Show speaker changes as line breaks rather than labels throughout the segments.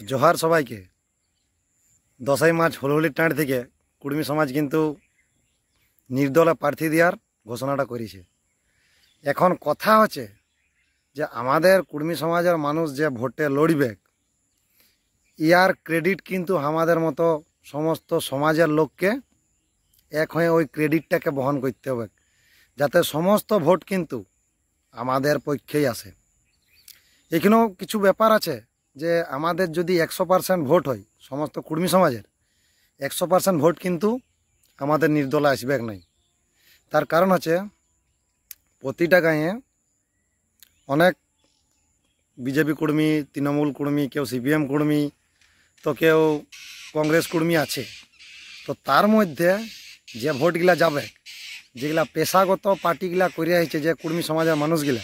जोहार सबाइके 10ই মার্চ হুলহুলির টাঁড় থেকে কুর্মী সমাজ কিন্তু নির্দলে প্রার্থী দেওয়ার ঘোষণাটা করেছে। এখন কথা হচ্ছে যে আমাদের কুর্মী সমাজের মানুষ যে ভোটে লড়বে ইয়ার ক্রেডিট কিন্তু আমাদের মতো সমস্ত সমাজের লোককে এক হয়ে ওই ক্রেডিটটাকে বহন করতে হবে, যাতে সমস্ত ভোট কিন্তু আমাদের পক্ষেই আসে। এখানেও কিছু ব্যাপার আছে যে আমাদের যদি 100% ভোট হয় সমস্ত কুর্মী সমাজের 100% ভোট কিন্তু আমাদের নির্দলে আসবে নাই। তার কারণ হচ্ছে প্রতিটা গাঁয়ে অনেক বিজেপি কর্মী, তৃণমূল কর্মী, কেউ সিপিএম কর্মী, তো কেউ কংগ্রেস কর্মী আছে। তো তার মধ্যে যে ভোটগুলা যাবে, যেগুলা পেশাগত পার্টিগুলা করে আসছে, যে কর্মী সমাজের মানুষগুলা,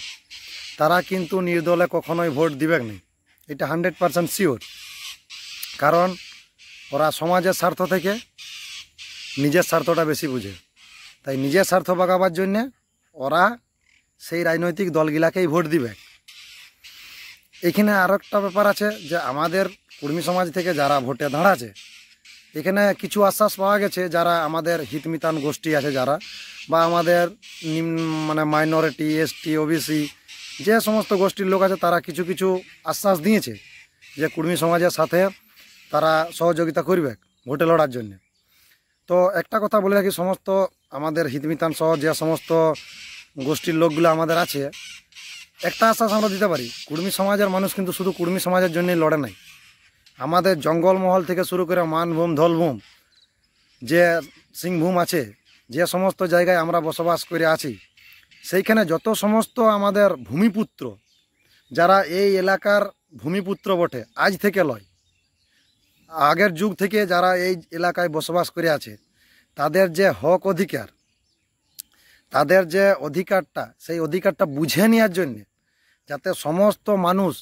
তারা কিন্তু নির্দলে কখনোই ভোট দিবে না, এটা 100% শিওর। কারণ ওরা সমাজের স্বার্থ থেকে নিজের স্বার্থটা বেশি বুঝে, তাই নিজের স্বার্থ বাগাবার জন্যে ওরা সেই রাজনৈতিক দলগুলাকেই ভোট দিবে। এখানে আর একটা ব্যাপার আছে যে আমাদের কর্মী সমাজ থেকে যারা ভোটে দাঁড়াচ্ছে, এখানে কিছু আশ্বাস পাওয়া গেছে যারা আমাদের হিতমিতান গোষ্ঠী আছে, যারা বা আমাদের মানে মাইনরিটি, এসটি, ওবিসি যে সমস্ত গোষ্ঠীর লোক আছে, তারা কিছু কিছু আশ্বাস দিয়েছে যে কর্মী সমাজের সাথে তারা সহযোগিতা করবে ভোটে লড়ার জন্য। তো একটা কথা বলে রাখি, সমস্ত আমাদের হিতমিতান সহ যে সমস্ত গোষ্ঠীর লোকগুলো আমাদের আছে, একটা আশ্বাস আমরা দিতে পারি, কর্মী সমাজের মানুষ কিন্তু শুধু কর্মী সমাজের জন্যই লড়ে নাই। আমাদের জঙ্গলমহল থেকে শুরু করে মানভূম, ধলভূম, যে সিংভূম আছে, যে সমস্ত জায়গায় আমরা বসবাস করে আছি, সেইখানে যত সমস্ত আমাদের ভূমিপুত্র, যারা এই এলাকার ভূমিপুত্র বটে, আজ থেকে লয়, আগের যুগ থেকে যারা এই এলাকায় বসবাস করে আছে, তাদের যে হক অধিকার, তাদের যে অধিকারটা, সেই অধিকারটা বুঝে নেওয়ার জন্যে, যাতে সমস্ত মানুষ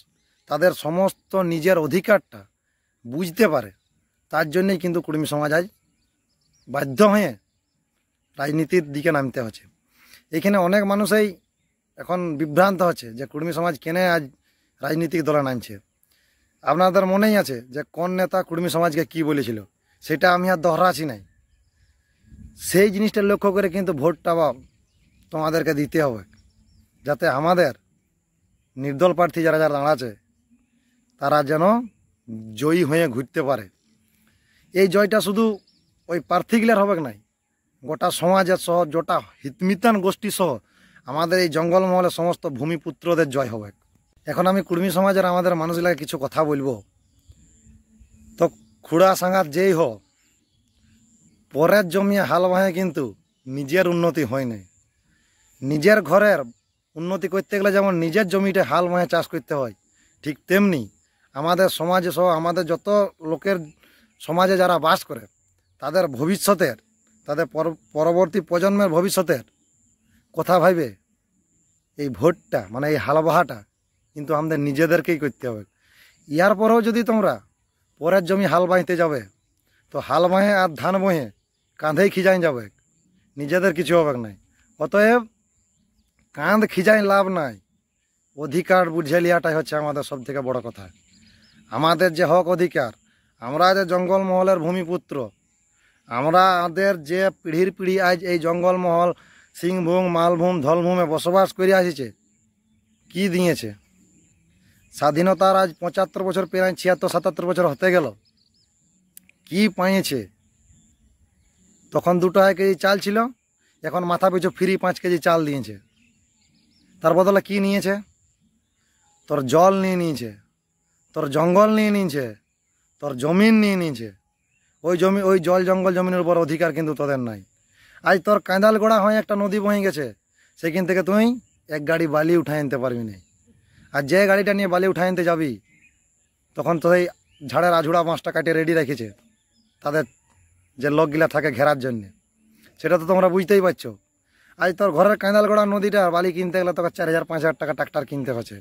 তাদের সমস্ত নিজের অধিকারটা বুঝতে পারে, তার জন্যই কিন্তু কর্মী সমাজ আজ বাধ্য হয়ে রাজনীতির দিকে নামতে হচ্ছে। এখানে অনেক মানুষই এখন বিভ্রান্ত হচ্ছে যে কর্মী সমাজ কেন আজ রাজনীতিক দলে নামছে। আপনাদের মনেই আছে যে কোন নেতা কর্মী সমাজকে কি বলেছিল, সেটা আমি আর দহরাছি নাই। সেই জিনিসটা লক্ষ্য করে কিন্তু ভোটটা তোমাদেরকে দিতে হবে, যাতে আমাদের নির্দল প্রার্থী যারা যারা দাঁড়াচ্ছে তারা যেন জয়ী হয়ে ঘুরতে পারে। এই জয়টা শুধু ওই প্রার্থীগুলার হবে নাই, গোটা সমাজের সহ, গোটা হিতমিতান গোষ্ঠী সহ আমাদের এই জঙ্গলমহলে সমস্ত ভূমিপুত্রদের জয় হবে। এখন আমি কর্মী সমাজের আমাদের মানুষগুলাকে কিছু কথা বলবো। তো খুড়া সাঙ্গাত যেই হোক, পরের জমিয়ে হাল বাহে কিন্তু নিজের উন্নতি হয় না। নিজের ঘরের উন্নতি করতে গেলে যেমন নিজের জমিতে হাল বাহে চাষ করতে হয়, ঠিক তেমনি আমাদের সমাজে সহ আমাদের যত লোকের সমাজে যারা বাস করে, তাদের ভবিষ্যতের, তাদের পরবর্তী প্রজন্মের ভবিষ্যতের কথা ভাইবে এই ভোটটা, মানে এই হাল বাহাটা কিন্তু আমাদের নিজেদেরকেই করতে হবে। ইয়ার পরেও যদি তোমরা পরের জমি হাল বাঁধতে যাবে, তো হাল বাঁহে আর ধান বহে কাঁধেই খিজাই যাবে, নিজেদের কিছু হবে নাই। অতএব কাঁধ খিজাই লাভ নাই, অধিকার বুঝে লিয়াটাই হচ্ছে আমাদের সব থেকে বড় কথা। আমাদের যে হক অধিকার, আমরা যে জঙ্গলমহলের ভূমিপুত্র, আমাদের যে পিঢ়ির পিঢ়ি আজ এই জঙ্গলমহল, সিংভূম, মালভূম, ধলভূমে বসবাস করে আসিছে, কি দিয়েছে? স্বাধীনতার আজ 75 বছর প্রায় 76-77 বছর হতে গেল, কি পাইছে? তখন 2 টাকা কেজি চাল ছিল, এখন মাথা পিছু ফ্রি 5 কেজি চাল দিয়েছে। তার বদলে কি নিয়েছে? তোর জল নিয়ে নিয়েছে, তোর জঙ্গল নিয়ে নিয়েছে, তোর জমিন নিয়ে নিয়েছে। ওই জমি, ওই জল জঙ্গল জমিনের উপর অধিকার কিন্তু তোদের নাই। আজ তোর কাঁদাল গোড়া হয়ে একটা নদী বয়ে গেছে, সেখান থেকে তুই এক গাড়ি বালি উঠাই আনতে পারবি না। আর যে গাড়িটা নিয়ে বালি উঠাই আনতে যাবি, তখন তো এই ঝাড়ের আঝুড়া বাঁশটা কাটিয়ে রেডি রেখেছে তাদের যে লোকগুলা থাকে ঘেরার জন্যে, সেটা তো তোমরা বুঝতেই পারছো। আজ তোর ঘরের কাঁদালগড়া নদীটা বালি কিনতে গেলে তোকে 4000-5000 টাকা ট্রাক্টর কিনতে হচ্ছে।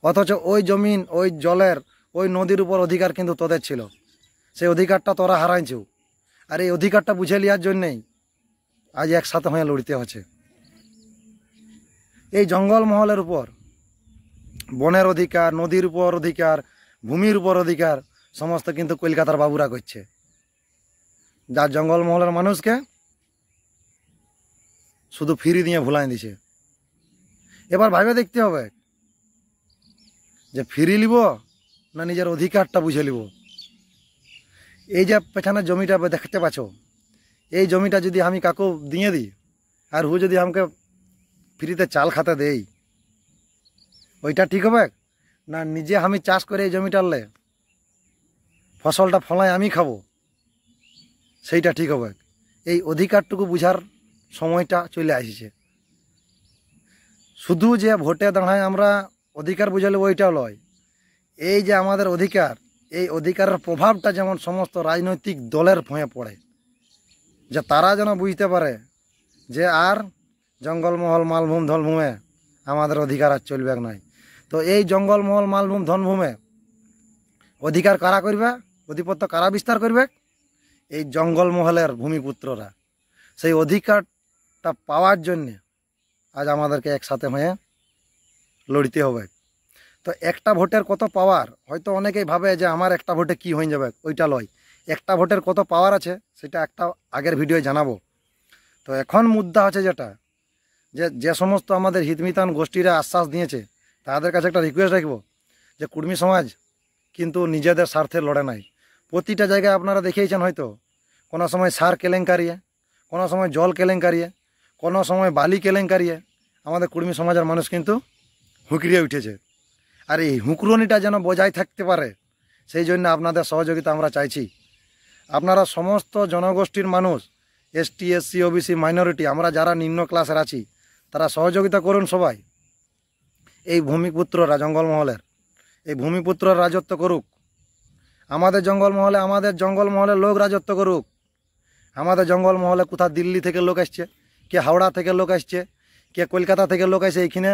অথচ ওই জমিন, ওই জলের, ওই নদীর উপর অধিকার কিন্তু তোদের ছিল, সেই অধিকারটা তোরা হারাইছো। আর এই অধিকারটা বুঝে নেওয়ার জন্যেই আজ একসাথে হয়ে লড়তে হচ্ছে। এই জঙ্গলমহলের উপর, বনের অধিকার, নদীর উপর অধিকার, ভূমির উপর অধিকার সমস্ত কিন্তু কলকাতার বাবুরা করছে, যার জঙ্গলমহলের মানুষকে শুধু ফ্রি দিয়ে ভুলাই দিছে। এবার ভাবে দেখতে হবে যে ফ্রি লিব না নিজের অধিকারটা বুঝে লিব। এই যে পেছনের জমিটা দেখতে পাচ্ছ, এই জমিটা যদি আমি কাকু দিয়ে দিই আর হু যদি আমাকে ফ্রিতে চাল খাতে দেই, ওইটা ঠিক হবে না নিজে আমি চাষ করে এই জমিটারলে ফসলটা ফলাই আমি খাবো, সেইটা ঠিক হবে? এই অধিকারটুকু বুঝার সময়টা চলে আসছে। শুধু যে ভোটে দাঁড়ায় আমরা অধিকার বুঝালে ওইটাও লয়, এই যে আমাদের অধিকার, এই অধিকারের প্রভাবটা যেমন সমস্ত রাজনৈতিক দলের ভয়ে পড়ে, যে তারা যেন বুঝতে পারে যে আর জঙ্গলমহল মালভূম ধনভূমে আমাদের অধিকার আর চলবে নাই। তো এই জঙ্গলমহল মালভূম ধনভূমে অধিকার কারা করবে, অধিপত্য কারা বিস্তার করবে? এই জঙ্গলমহলের ভূমিপুত্ররা। সেই অধিকারটা পাওয়ার জন্যে আজ আমাদেরকে একসাথে হয়ে লড়তে হবে। তো একটা ভোটের কত পাওয়ার, হয়তো অনেকেই ভাবে যে আমার একটা ভোটে কি হয়ে যাবে, ওইটা লয়। একটা ভোটের কত পাওয়ার আছে সেটা একটা আগের ভিডিওয়ে জানাবো। তো এখন মুদ্রা আছে যেটা, যে সমস্ত আমাদের হিতমিতান গোষ্ঠীরা আশ্বাস দিয়েছে তাদের কাছে একটা রিকোয়েস্ট রাখবো যে কুর্মী সমাজ কিন্তু নিজেদের স্বার্থে লড়ে নাই। প্রতিটা জায়গায় আপনারা দেখিয়েছেন, হয়তো কোনো সময় সার কেলেঙ্কারিয়ে, কোনো সময় জল কেলেঙ্কারিয়ে, কোনো সময় বালি কেলেঙ্কারিয়ে আমাদের কুর্মী সমাজের মানুষ কিন্তু হুঁকড়িয়ে উঠেছে। আর এই হুঁকরুনিটা যেন বজায় থাকতে পারে সেই জন্য আপনাদের সহযোগিতা আমরা চাইছি। আপনারা সমস্ত জনগোষ্ঠীর মানুষ, এসটি এসসি ওবিসি মাইনরিটি, আমরা যারা নিম্ন ক্লাসের আছি তারা সহযোগিতা করুন সবাই। এই ভূমিপুত্ররা জঙ্গলমহলের, এই ভূমিপুত্ররা রাজত্ব করুক আমাদের জঙ্গলমহলে, আমাদের জঙ্গলমহলের লোক রাজত্ব করুক। আমাদের জঙ্গলমহলে কোথা দিল্লি থেকে লোক আসছে, কে হাওড়া থেকে লোক আসছে, কে কলকাতা থেকে লোক আসছে, এইখানে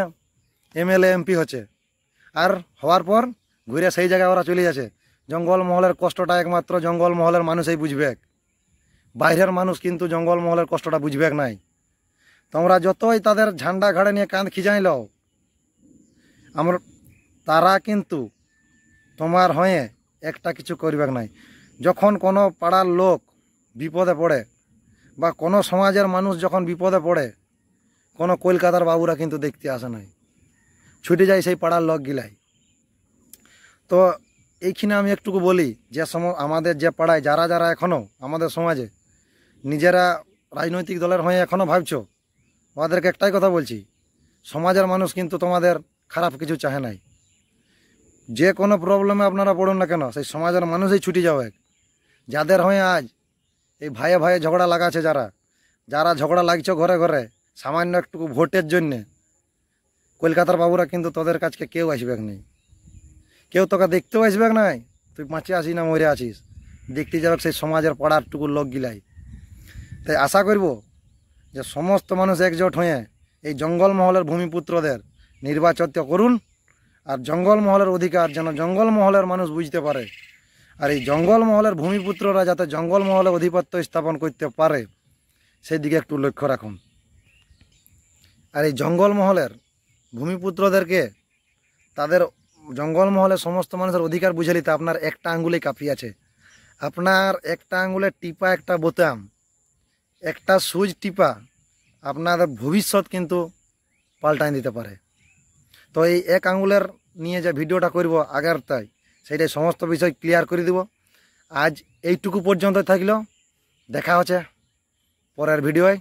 এমএলএ এমপি হচ্ছে, আর হওয়ার পর ঘুরে সেই জায়গায় ওরা চলে যাচ্ছে। জঙ্গলমহলের কষ্টটা একমাত্র জঙ্গলমহলের মানুষই বুঝবে, বাইরের মানুষ কিন্তু জঙ্গলমহলের কষ্টটা বুঝবে নাই। তোমরা যতই তাদের ঝান্ডা ঘাড়ে নিয়ে কাঁধ খিজাই লও, আমরা তারা কিন্তু তোমার হয়ে একটা কিছু করবে নাই। যখন কোনো পাড়ার লোক বিপদে পড়ে বা কোনো সমাজের মানুষ যখন বিপদে পড়ে, কোনো কলকাতার বাবুরা কিন্তু দেখতে আসে নাই, ছুটে যায় সেই পাড়ার লোক গিলাই। তো এইখানে আমি একটুকু বলি, যে আমাদের যে পাড়ায় যারা যারা এখনও আমাদের সমাজে নিজেরা রাজনৈতিক দলের হয়ে এখনও ভাবছো, ওদেরকে একটাই কথা বলছি, সমাজের মানুষ কিন্তু তোমাদের খারাপ কিছু চাহে নাই। যে কোনো প্রবলেমে আপনারা পড়ুন না কেন, সেই সমাজের মানুষই ছুটি যাবে। যাদের হয়ে আজ এই ভাইয়ে ভাইয়ে ঝগড়া লাগাচ্ছে, যারা যারা ঝগড়া লাগছো ঘরে ঘরে সামান্য একটু ভোটের জন্যে, কলকাতার বাবুরা কিন্তু তোদের কাছকে কেউ আসবে নাই, কেউ তোকে দেখতেও আসবে নাই। তুই বাঁচে আসিস না মরে আছিস, দেখতে যাবে সেই সমাজের পাড়ার টুকুর লোক গিলাই। তাই আশা করব যে সমস্ত মানুষ একজোট হয়ে এই জঙ্গলমহলের ভূমিপুত্রদের নির্বাচিত করুন, আর জঙ্গলমহলের অধিকার যেন জঙ্গলমহলের মানুষ বুঝতে পারে, আর এই জঙ্গলমহলের ভূমিপুত্ররা যাতে জঙ্গলমহলে আধিপত্য স্থাপন করতে পারে সেই দিকে একটু লক্ষ্য রাখুন। আর এই জঙ্গলমহলের ভূমিপুত্রদেরকে তাদের জঙ্গলমহলের সমস্ত মানুষের অধিকার বুঝে নিতে আপনার একটা আঙ্গুলে কাফি আছে। আপনার একটা আঙ্গুলে টিপা একটা বোতাম, একটা সুইচ টিপা আপনাদের ভবিষ্যৎ কিন্তু পাল্টাই দিতে পারে। তো এই এক আঙ্গুলের নিয়ে যে ভিডিওটা করব আগের, তাই সেইটাই সমস্ত বিষয় ক্লিয়ার করে দেব। আজ এইটুকু পর্যন্ত থাকলো, দেখা হচ্ছে পরের ভিডিওয়।